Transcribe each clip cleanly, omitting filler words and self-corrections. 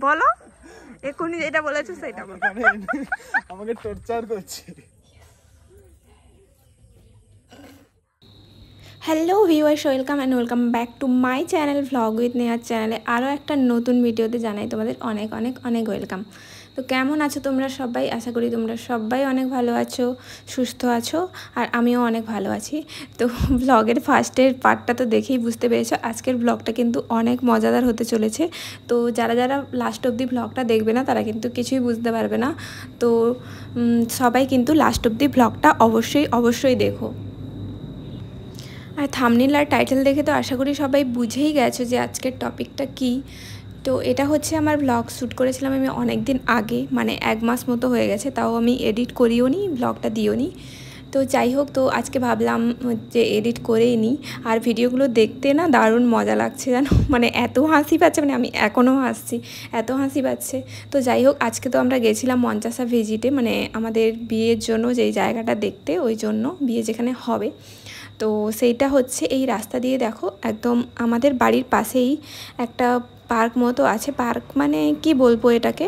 বলো, এক্ষুনি যেটা বলেছো সেটা আমাকে টর্চার করছে। Hello viewers, welcome and welcome back to my channel vlog with নেহার চ্যানেলে আরও একটা নতুন ভিডিওতে জানাই তোমাদের অনেক অনেক অনেক ওয়েলকাম। তো কেমন আছো তোমরা সবাই? আশা করি তোমরা সবাই অনেক ভালো আছো, সুস্থ আছো, আর আমিও অনেক ভালো আছি। তো ভ্লগের ফার্স্টের পার্টটা তো দেখেই বুঝতে পেরেছো আজকের ভ্লগটা কিন্তু অনেক মজাদার হতে চলেছে। তো যারা যারা লাস্ট অবধি ভ্লগটা দেখবে না তারা কিন্তু কিছুই বুঝতে পারবে না। তো সবাই কিন্তু লাস্ট অবধি ভ্লগটা অবশ্যই দেখো। আর থাম্বনেল আর টাইটেল দেখে তো আশা করি সবাই বুঝেই গেছো যে আজকের টপিকটা কী। তো এটা হচ্ছে আমার ব্লগ শ্যুট করেছিলাম আমি অনেক দিন আগে, মানে 1 মাস মতো হয়ে গেছে, তাও আমি এডিট করিও নি, ব্লগটা দিও নি। তো যাই হোক, তো আজকে ভাবলাম যে এডিট করেই নিই। আর ভিডিওগুলো দেখতে না দারুণ মজা লাগছে জানো, মানে এত হাসি পাচ্ছে, মানে আমি এখনও হাসছি, এত হাসি পাচ্ছে। তো যাই হোক, আজকে তো আমরা গেছিলাম মঞ্চাসা ভিজিটে, মানে আমাদের বিয়ের জন্য যেই জায়গাটা দেখতে, ওই জন্য বিয়ে যেখানে হবে। তো সেইটা হচ্ছে এই রাস্তা দিয়ে দেখো, একদম আমাদের বাড়ির পাশেই একটা পার্ক মতো আছে। পার্ক মানে কি বলবো এটাকে,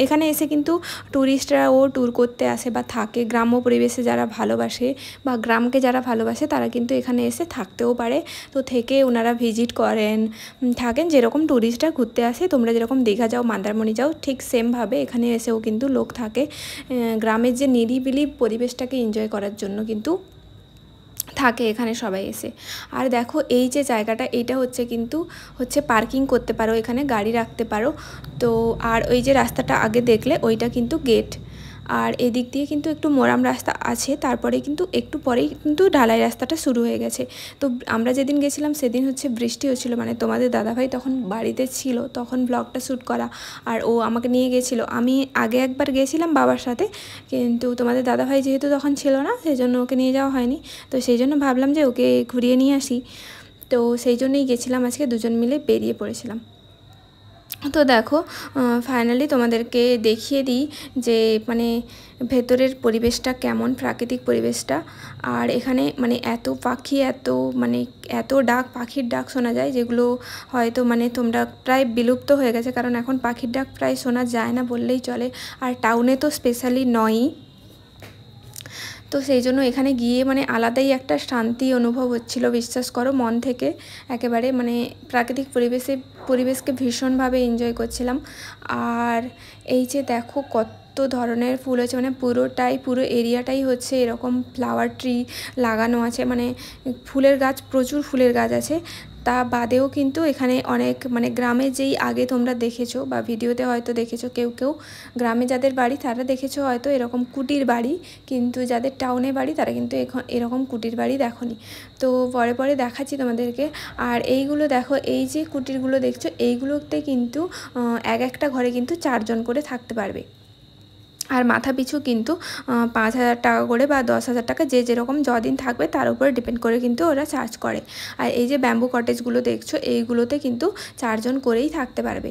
এখানে এসে কিন্তু ট্যুরিস্টরাও ট্যুর করতে আসে বা থাকে। গ্রাম্য পরিবেশে যারা ভালোবাসে বা গ্রামকে যারা ভালোবাসে তারা কিন্তু এখানে এসে থাকতেও পারে। তো থেকে ওনারা ভিজিট করেন, থাকেন। যেরকম ট্যুরিস্টরা ঘুরতে আসে, তোমরা যেরকম দীঘা যাও, মন্দারমণি যাও, ঠিক সেমভাবে এখানে এসেও কিন্তু লোক থাকে গ্রামের যে নিরিবিলি পরিবেশটাকে এনজয় করার জন্য কিন্তু থাকে এখানে সবাই এসে। আর দেখো এই যে জায়গাটা, এইটা হচ্ছে পার্কিং করতে পারো, এখানে গাড়ি রাখতে পারো। তো আর ওই যে রাস্তাটা আগে দেখলে ওইটা কিন্তু গেট। আর এদিক দিয়ে কিন্তু একটু মোরাম রাস্তা আছে, তারপরে কিন্তু একটু পরেই কিন্তু ঢালাই রাস্তাটা শুরু হয়ে গেছে। তো আমরা যেদিন গেছিলাম সেদিন হচ্ছে বৃষ্টি হচ্ছিলো, মানে তোমাদের দাদাভাই তখন বাড়িতে ছিল, তখন ব্লগটা শ্যুট করা। আর ও আমাকে নিয়ে গেছিলো, আমি আগে একবার গেছিলাম বাবার সাথে, কিন্তু তোমাদের দাদাভাই যেহেতু তখন ছিল না, সেই জন্য ওকে নিয়ে যাওয়া হয়নি। তো সেই জন্য ভাবলাম যে ওকে ঘুরিয়ে নিয়ে আসি। তো সেই জন্যই গেছিলাম, আজকে দুজন মিলে বেরিয়ে পড়েছিলাম। তো দেখো, ফাইনালি তোমাদেরকে দেখিয়ে দিই যে মানে ভেতরের পরিবেশটা কেমন, প্রাকৃতিক পরিবেশটা। আর এখানে মানে এত পাখি, এত ডাক, পাখির ডাক শোনা যায়, যেগুলো হয়তো মানে তোমরা প্রায় বিলুপ্ত হয়ে গেছে, কারণ এখন পাখির ডাক প্রায় শোনা যায় না বললেই চলে। আর টাউনে তো স্পেশালি নয়ই। তো সেই জন্য এখানে গিয়ে মানে আলাদাই একটা শান্তি অনুভব হচ্ছিল, বিশ্বাস করো, মন থেকে একেবারে, মানে প্রাকৃতিক পরিবেশকে ভীষণভাবে এনজয় করছিলাম। আর এই যে দেখো কত ধরনের ফুল আছে, মানে পুরো এরিয়াটাই হচ্ছে এরকম ফ্লাওয়ার ট্রি লাগানো আছে, মানে ফুলের গাছ, প্রচুর ফুলের গাছ আছে। তা বাদেও কিন্তু এখানে অনেক, মানে গ্রামে যেই আগে তোমরা দেখেছো বা ভিডিওতে হয়তো দেখেছো, কেউ গ্রামে যাদের বাড়ি তারা দেখেছো হয়তো এরকম কুটির বাড়ি, কিন্তু যাদের টাউনে বাড়ি তারা কিন্তু এখন এরকম কুটির বাড়ি দেখোনি। তো পরে দেখাচ্ছি তোমাদেরকে। আর এইগুলো দেখো, এই যে কুটিরগুলো দেখছো, এইগুলোতে কিন্তু একটা ঘরে কিন্তু 4 জন করে থাকতে পারবে। আর মাথা পিছু কিন্তু 5,000 টাকা করে বা 10,000 টাকা, যে যেরকম যদিন থাকবে তার উপরে ডিপেন্ড করে কিন্তু ওরা চার্জ করে। আর এই যে ব্যাম্বু কটেজগুলো দেখছো, এইগুলোতে কিন্তু 4 জন করেই থাকতে পারবে।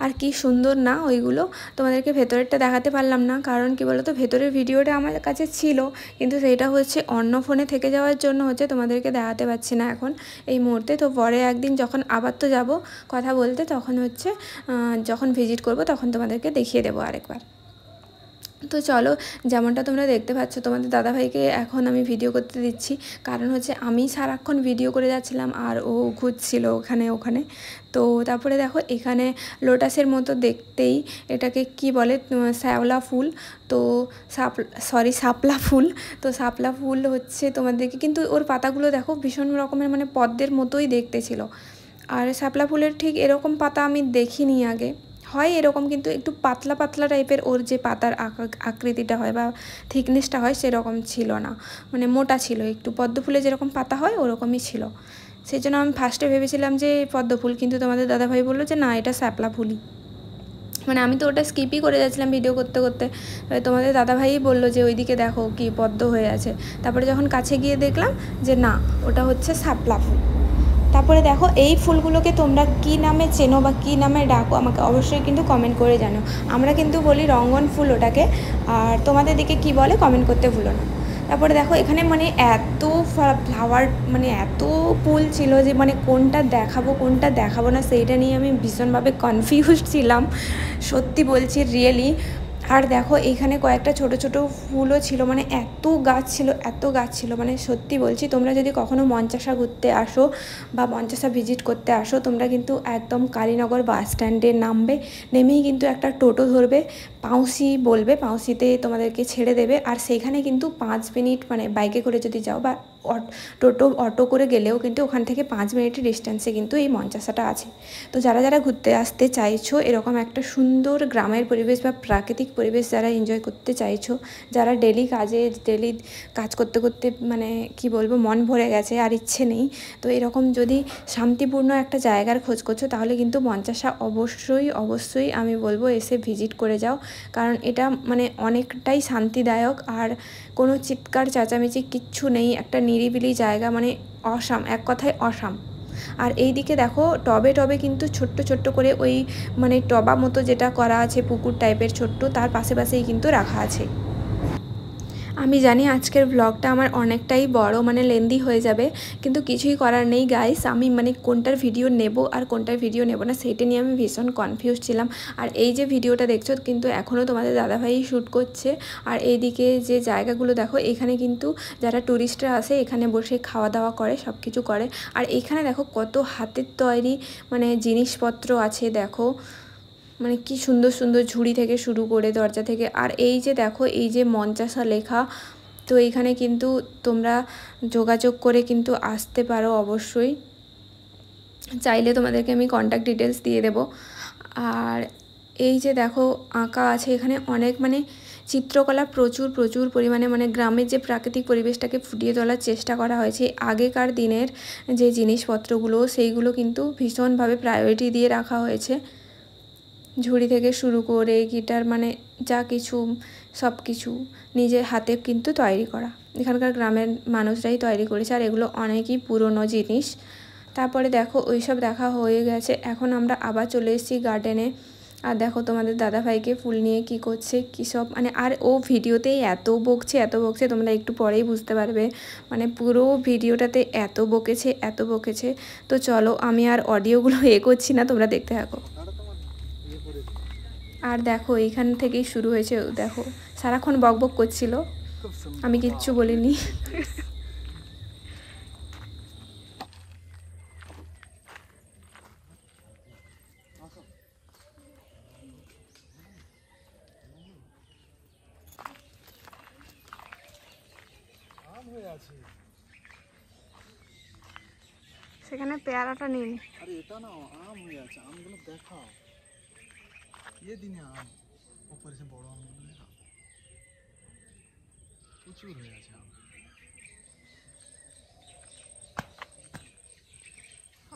আর কি সুন্দর না ওইগুলো, তোমাদেরকে ভেতরেরটা দেখাতে পারলাম না, কারণ কি বলো তো, ভেতরের ভিডিওটা আমার কাছে ছিল, কিন্তু সেইটা হচ্ছে অন্য ফোনে থেকে যাওয়ার জন্য হচ্ছে তোমাদেরকে দেখাতে পারছি না এখন এই মুহূর্তে। তো পরে একদিন যখন আবার তো যাব কথা বলতে, তখন হচ্ছে যখন ভিজিট করব তখন তোমাদেরকে দেখিয়ে দেবো আরেকবার। তো চলো, যেমনটা তোমরা দেখতে পাচ্ছ, তোমাদের দাদাভাইকে এখন আমি ভিডিও করতে দিচ্ছি, কারণ হচ্ছে আমি সারাক্ষণ ভিডিও করে যাচ্ছিলাম আর ও ঘুরছিল ওখানে। তো তারপরে দেখো এখানে লোটাসের মতো দেখতেই, এটাকে কি বলে, শ্যাওলা ফুল, তো শাপলা ফুল। তো শাপলা ফুল হচ্ছে তোমাদেরকে, কিন্তু ওর পাতাগুলো দেখো ভীষণ রকমের, মানে পদ্মের মতোই দেখতে ছিল। আর শাপলা ফুলের ঠিক এরকম পাতা আমি দেখিনি আগে, হয় এরকম, কিন্তু একটু পাতলা পাতলা টাইপের ওর যে পাতার আকৃতিটা হয় বা থিকনেসটা হয় সেরকম ছিল না, মানে মোটা ছিল একটু, পদ্ম ফুলে যেরকম পাতা হয় ওরকমই ছিল। সেই জন্য আমি ফার্স্টে ভেবেছিলাম যে পদ্ম ফুল, কিন্তু তোমাদের দাদাভাই বললো যে না, এটা শাপলা ফুলই। মানে আমি তো ওটা স্কিপই করে যাচ্ছিলাম ভিডিও করতে করতে। তোমাদের দাদাভাইই বললো যে ওইদিকে দেখো কি পদ্ম হয়ে আছে। তারপরে যখন কাছে গিয়ে দেখলাম যে না, ওটা হচ্ছে শাপলা ফুল। তারপরে দেখো এই ফুলগুলোকে তোমরা কি নামে চেনো বা কী নামে ডাকো আমাকে অবশ্যই কিন্তু কমেন্ট করে জানো। আমরা কিন্তু বলি রঙ্গন ফুল ওটাকে, আর তোমাদের দিকে কি বলে কমেন্ট করতে ভুলো না। তারপরে দেখো এখানে মানে এত ফ্লাওয়ার মানে এত ফুল ছিল যে মানে কোনটা দেখাবো না সেইটা নিয়ে আমি ভীষণভাবে কনফিউজ ছিলাম, সত্যি বলছি রিয়েলি। আর দেখো এইখানে কয়েকটা ছোট ছোট ফুলও ছিল, মানে এত গাছ ছিল মানে সত্যি বলছি, তোমরা যদি কখনো মঞ্চাসা ঘুরতে আসো বা মঞ্চাসা ভিজিট করতে আসো, তোমরা কিন্তু একদম কালীনগর বাস স্ট্যান্ডে নামবে, নেমেই কিন্তু একটা টোটো ধরবে, পাউসি বলবে, পাউসিতে তোমাদেরকে ছেড়ে দেবে। আর সেইখানে কিন্তু 5 মিনিট মানে বাইকে করে যদি যাও বা অটো করে গেলেও কিন্তু ওখান থেকে 5 মিনিটের ডিস্টেন্সে কিন্তু এই মঞ্চাসাটা আছে। তো যারা যারা ঘুরতে আসতে চাইছো, এরকম একটা সুন্দর গ্রামের পরিবেশ বা প্রাকৃতিক পরিবেশ যারা এনজয় করতে চাইছো, যারা ডেলি কাজ করতে করতে মানে কি বলবো মন ভরে গেছে আর ইচ্ছে নেই, তো এরকম যদি শান্তিপূর্ণ একটা জায়গার খোঁজ করছো, তাহলে কিন্তু মঞ্চাসা অবশ্যই আমি বলবো এসে ভিজিট করে যাও। কারণ এটা মানে অনেকটাই শান্তিদায়ক, আর কোনো চিৎকার চেঁচামেচি কিচ্ছু নেই, একটা নিরিবিলি জায়গা, মানে অসাম, এক কথায় অসাম। আর এই দিকে দেখো টবে কিন্তু ছোট্ট করে ওই মানে টবা মতো যেটা করা আছে পুকুর টাইপের ছোট্ট, তার পাশেই কিন্তু রাখা আছে। আমি জানি আজকের ব্লগটা আমার অনেকটাই বড়, মানে লেন্দি হয়ে যাবে, কিন্তু কিছুই করার নেই গাইস। আমি মানে কোনটার ভিডিও নেব আর কোনটার ভিডিও নেব না সেইটা নিয়ে আমি ভীষণ কনফিউজ ছিলাম। আর এই যে ভিডিওটা দেখছো কিন্তু এখনও তোমাদের দাদাভাই শ্যুট করছে। আর এইদিকে যে জায়গাগুলো দেখো, এখানে কিন্তু যারা ট্যুরিস্টরা আসে এখানে বসে খাওয়া দাওয়া করে, সব কিছু করে। আর এইখানে দেখো কত হাতের তৈরি মানে জিনিসপত্র আছে, দেখো মানে কি সুন্দর ঝুড়ি থেকে শুরু করে দরজা থেকে। আর এই যে দেখো এই যে মঞ্চাসা লেখা, তো এইখানে কিন্তু তোমরা যোগাযোগ করে কিন্তু আসতে পারো অবশ্যই, চাইলে তোমাদেরকে আমি কন্ট্যাক্ট ডিটেলস দিয়ে দেবো। আর এই যে দেখো আঁকা আছে এখানে অনেক, মানে চিত্রকলা প্রচুর পরিমাণে, মানে গ্রামের যে প্রাকৃতিক পরিবেশটাকে ফুটিয়ে তোলার চেষ্টা করা হয়েছে। আগেকার দিনের যে জিনিসপত্রগুলো সেইগুলো কিন্তু ভীষণভাবে প্রায়োরিটি দিয়ে রাখা হয়েছে, ঝুড়ি থেকে শুরু করে গিটার, মানে যা কিছু সব কিছু নিজের হাতে কিন্তু তৈরি করা, এখানকার গ্রামের মানুষরাই তৈরি করেছে। আর এগুলো অনেকই পুরনো জিনিস। তারপরে দেখো ওইসব দেখা হয়ে গেছে, এখন আমরা আবার চলে এসেছি গার্ডেনে। আর দেখো তোমাদের দাদাভাইকে ফুল নিয়ে কি করছে কী সব, মানে আর ও ভিডিওতেই এত বকছে তোমরা একটু পরেই বুঝতে পারবে, মানে পুরো ভিডিওটাতে এত বকেছে। তো চলো আমি আর অডিওগুলো করছি না, তোমরা দেখতে থাকো। আর দেখো এইখান থেকেই শুরু হয়েছে, দেখো সারাক্ষণ বকবক করছিল, আমি কিচ্ছু বলিনি। সেখানে পেয়ারাটা নিন। আরে এটা না আম হয়ে আছে, আমগুলো দেখাও। দিনে আম উপরে সে বড় আমগুলো দেখা, প্রচুর হয়ে আছে আম।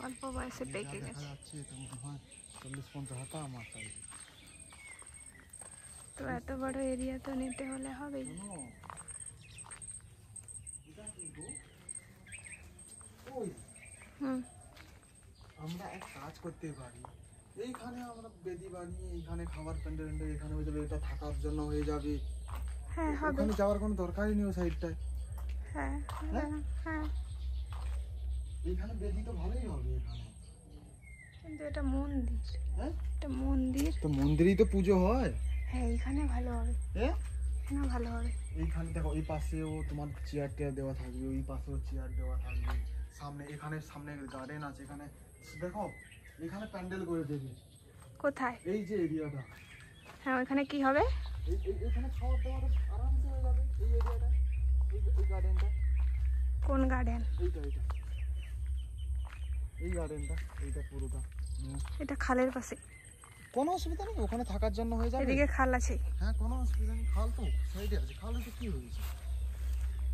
অল্প বয়সে পেকে গেছে, দেখা যাচ্ছে তো মনে হয় 40-50 আম আছে। তো এত বড় এরিয়া তো নিতে হলে হবেই। আমরা এক কাজ করতে পারি, এইখানে আমরা বেদি বানিয়ে এইখানে খাবার প্যান্ডেল এখানে হয়ে যাবে, এটা থাকার জন্য হয়ে যাবে। হ্যাঁ হবে, ওখানে যাওয়ার কোনো দরকারই নেই ওই সাইডটায়। হ্যাঁ হ্যাঁ, এইখানে বেদি তো ভালোই হবে এখানে, কিন্তু এটা মন্দির। হ্যাঁ এটা মন্দির, তো মন্দিরেই তো পুজো হয়। হ্যাঁ এইখানে ভালো হবে, হ্যাঁ এখানে ভালো হবে। এইখানে দেখো এই পাশেও তোমার চেয়ার টেয়ার দেওয়া থাকবে, ওই পাশেও চেয়ার দেওয়া থাকবে, সামনে এখানে সামনে গার্ডেন আছে, এখানে দেখো এখানে প্যান্ডেল করে দেবে। কোথায়? এই যে এরিয়াটা, হ্যাঁ ওইখানে কি হবে? এখানে খাওয়ার দাওয়ার আরামসে হয়ে যাবে। এই এরিয়াটা, এই গার্ডেনটা। কোন গার্ডেন? এই গার্ডেনটা, এইটা পুরোটা। এটা খালের পাশে, কোনো অসুবিধা নেই, ওখানে থাকার জন্য হয়ে যাবে। এদিকে খাল আছে। হ্যাঁ কোনো অসুবিধা নেই, খাল তো সাইডে আছে, খাল হচ্ছে কি হয়েছে,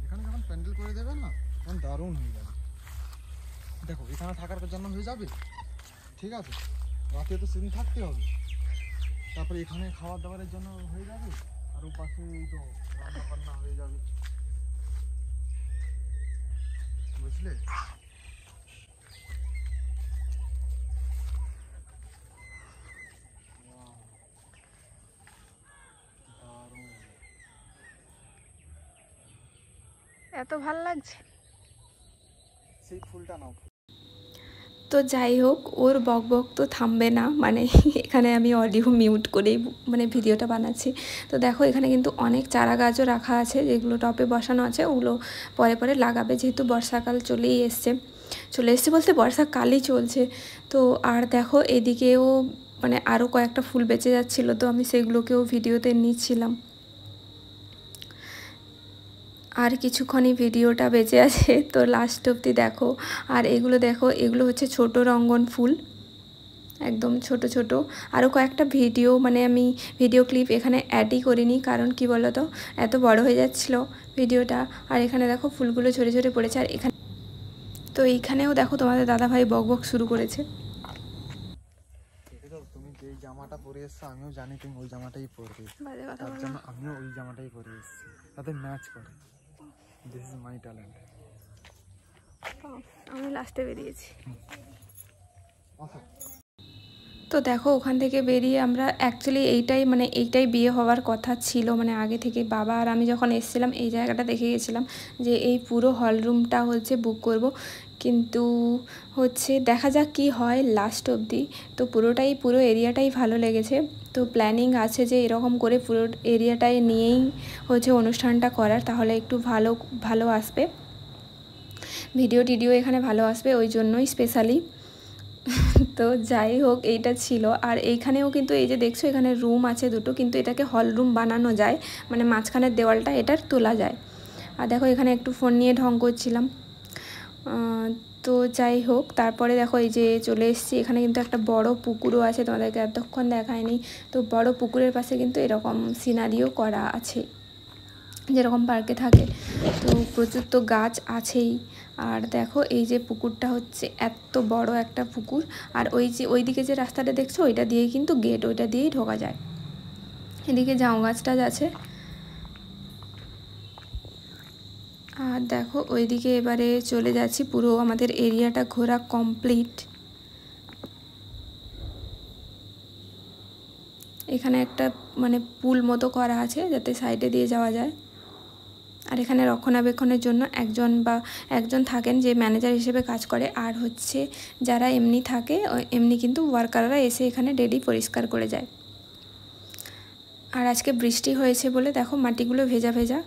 এখানে যখন প্যান্ডেল করে দেবে না তখন দারুণ হয়ে যাবে। দেখো এখানে থাকার জন্য হয়ে যাবে, ঠিক আছে, রাতে তো সেদিন থাকতে হবে, তারপরে এখানে খাবার দাবারের জন্য হয়ে যাবে, আর ও পাশে তো রান্না বান্না হয়ে যাবে, বুঝলে। এত ভালো লাগছে। সেই ফুলটা নাও। তো যাই হোক, ওর বক বক তো থামবে না, মানে এখানে আমি অডিও মিউট করেই মানে ভিডিওটা বানাচ্ছি। তো দেখো এখানে কিন্তু অনেক চারা গাছও রাখা আছে, যেগুলো টপে বসানো আছে, ওগুলো পরে পরে লাগাবে, যেহেতু বর্ষাকাল চলে এসছে বলতে বর্ষাকালই চলছে। তো আর দেখো এদিকেও মানে আরও কয়েকটা ফুল বেঁচে যাচ্ছিলো, তো আমি সেগুলোকেও ভিডিওতে নিচ্ছিলাম। আর কিছুক্ষণই ভিডিওটা বেঁচে আছে, তো লাস্ট অবধি দেখো। আর এগুলো দেখো, এগুলো হচ্ছে ছোট রঙ্গন ফুল, একদম ছোট ছোট। আরও কয়েকটা ভিডিও মানে আমি ভিডিও ক্লিপ এখানে অ্যাডই করিনি, কারণ কি বলো তো এত বড় হয়ে যাচ্ছিলো ভিডিওটা। আর এখানে দেখো ফুলগুলো ঝরে ঝরে পড়েছে। আর এখানে তো এইখানেও দেখো তোমাদের দাদাভাই বক বক শুরু করেছে। তুমি যে জামাটা পরে এসছো আমিও জানি তুমি ওই জামাটাই পরবে, তার জন্য আমিও ওই জামাটাই পরে এসেছি, তাতে ম্যাচ করে। This is my talent. আমি লাস্টে বেরিয়েছি। তো দেখো ওখান থেকে বেরিয়ে আমরা অ্যাকচুয়ালি এইটাই বিয়ে হওয়ার কথা ছিল, মানে আগে থেকে বাবা আর আমি যখন এসেছিলাম এই জায়গাটা দেখে গেছিলাম যে এই পুরো হল রুমটা হচ্ছে বুক করব, কিন্তু হচ্ছে দেখা যাক কি হয় লাস্ট অবধি। তো পুরো এরিয়াটাই ভালো লেগেছে, তো প্ল্যানিং আছে যে এরকম করে পুরো এরিয়াটাই নিয়েই হচ্ছে অনুষ্ঠানটা করার, তাহলে একটু ভালো আসবে ভিডিও এখানে ভালো আসবে, ওই জন্যই স্পেশালি। তো যাই হোক এইটা ছিল। আর এইখানেও কিন্তু এই যে দেখছো এখানে রুম আছে দুটো, কিন্তু এটাকে হল রুম বানানো যায়, মানে মাঝখানের দেওয়ালটা এটার তোলা যায়। আর দেখো এখানে একটু ফোন নিয়ে ঢং করছিলাম। তো যাই হোক তারপরে দেখো এই যে চলে এসেছি, এখানে কিন্তু একটা বড় পুকুরও আছে, তোমাদেরকে এতক্ষণ দেখায়নি। তো বড় পুকুরের পাশে কিন্তু এরকম সিনারিও করা আছে, যেরকম পার্কে থাকে। তো প্রচুর তো গাছ আছেই। আর দেখো এই যে পুকুরটা হচ্ছে এত বড় একটা পুকুর, আর ওইদিকে যে রাস্তাটা দেখছো ওইটা দিয়েই কিন্তু গেট, ওইটা দিয়েই ঢোকা যায়। এদিকে জাম গাছটা আছে। আর দেখো ওইদিকে এবারে চলে যাচ্ছি, পুরো আমাদের এরিয়াটা ঘোরা কমপ্লিট। এখানে একটা মানে পুল মতো করা আছে যাতে সাইডে দিয়ে যাওয়া যায়। আর এখানে রক্ষণাবেক্ষণের জন্য একজন থাকেন যে ম্যানেজার হিসেবে কাজ করে, আর হচ্ছে যারা এমনি থাকে এমনি কিন্তু ওয়ার্কাররা এসে এখানে ডেলি পরিষ্কার করে যায়। আর আজকে বৃষ্টি হয়েছে বলে দেখো মাটিগুলো ভেজা ভেজা।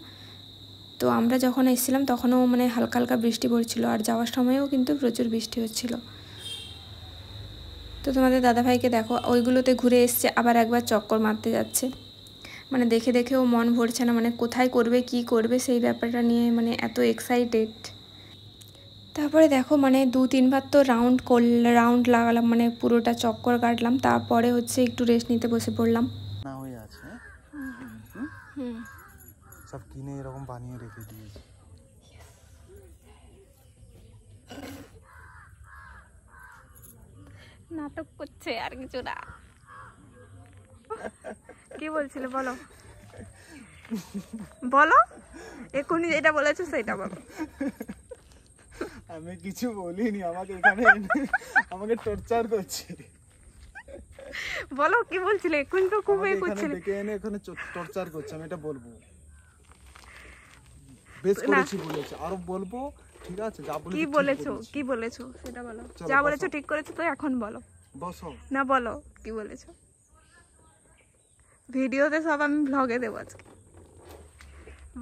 তো আমরা যখন এসেছিলাম তখনও মানে হালকা হালকা বৃষ্টি পড়ছিল, আর যাওয়ার সময়ও কিন্তু প্রচুর বৃষ্টি হচ্ছিল। তো তোমাদের দাদাভাইকে দেখো ওইগুলোতে ঘুরে এসছে, আবার একবার চক্কর মারতে যাচ্ছে, মানে দেখে দেখেও মন ভরছে না, মানে কোথায় করবে কি করবে সেই ব্যাপারটা নিয়ে মানে এত এক্সাইটেড। তারপরে দেখো মানে 2-3 বার তো রাউন্ড লাগালাম, মানে পুরোটা চক্কর কাটলাম, তারপরে হচ্ছে একটু রেস্ট নিতে বসে পড়লাম। না হয়ে আছে সব কিনে এরকম বানিয়ে রেখে দিয়েছি। নাটক করছে আর কিছু না। কি বলছিলে বলো বলো, এক্ষুনি যেটা বলেছো সেটা বলো। আমি কিছু বলিনি, আমাকে টর্চার করছে। বলো কি বলছিলে, এক্ষুনি তো খুব করছিলে, ডেকে এনে এখানে টর্চার করছে, আমি এটা বলবো। বেশ করেছি বলেছি, আরো বলবো, ঠিক আছে? যা বলেছি কি বলেছো সেটা বলো, যা বলেছো ঠিক করেছো তো এখন বলো। বসো না বলো কি বলেছো, ভিডিওতে সব আমি ব্লগে দেবো আজকে।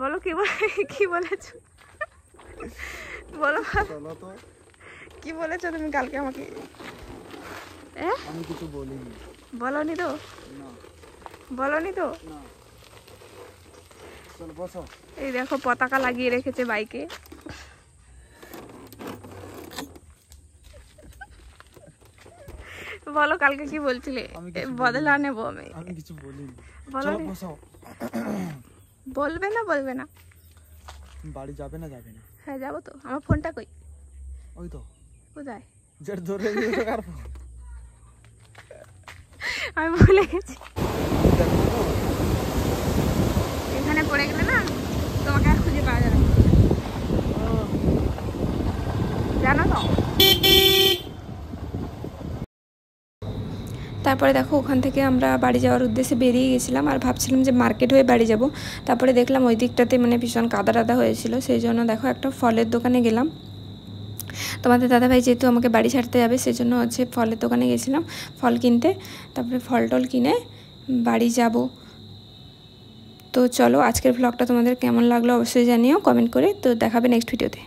বলো কি বলেছো বলো তো কি বলেছো তুমি কালকে আমাকে? আমি কিছু বলিনি। বলনি তো? না বলনি তো? না। চল বসো। এই দেখো পতাকা লাগিয়ে রেখেছে বাইকে। বলো কালকে কি বলছিলে? বদলা নেবো আমি কিছু বলিনি। বলো বসো। বলবে না বাড়ি যাবে না? হ্যাঁ যাবো তো। আমার ফোনটা কই? ওই তো। কোথায়? যেটা ধরে নিয়ে কার ফোন? আমি ভুলে গেছি, এখানে পড়ে গেলে না তোমাকে আর খুঁজে পাওয়া যাবে না, জানো তো। তারপরে দেখো ওখান থেকে আমরা বাড়ি যাওয়ার উদ্দেশ্যে বেরিয়ে গেছিলাম আর ভাবছিলাম যে মার্কেট হয়ে বাড়ি যাব। তারপরে দেখলাম ওই দিকটাতে মানে ভীষণ কাদা টাদা হয়েছিল, সেই জন্য দেখো একটা ফলের দোকানে গেলাম। তোমাদের দাদাভাই যেহেতু আমাকে বাড়ি ছাড়তে যাবে সেই জন্য হচ্ছে ফলের দোকানে গেছিলাম ফল কিনতে। তারপরে ফল টল কিনে বাড়ি যাব। তো চলো আজকের ব্লগটা তোমাদের কেমন লাগলো অবশ্যই জানিও কমেন্ট করে। তো দেখাবে নেক্সট ভিডিওতে।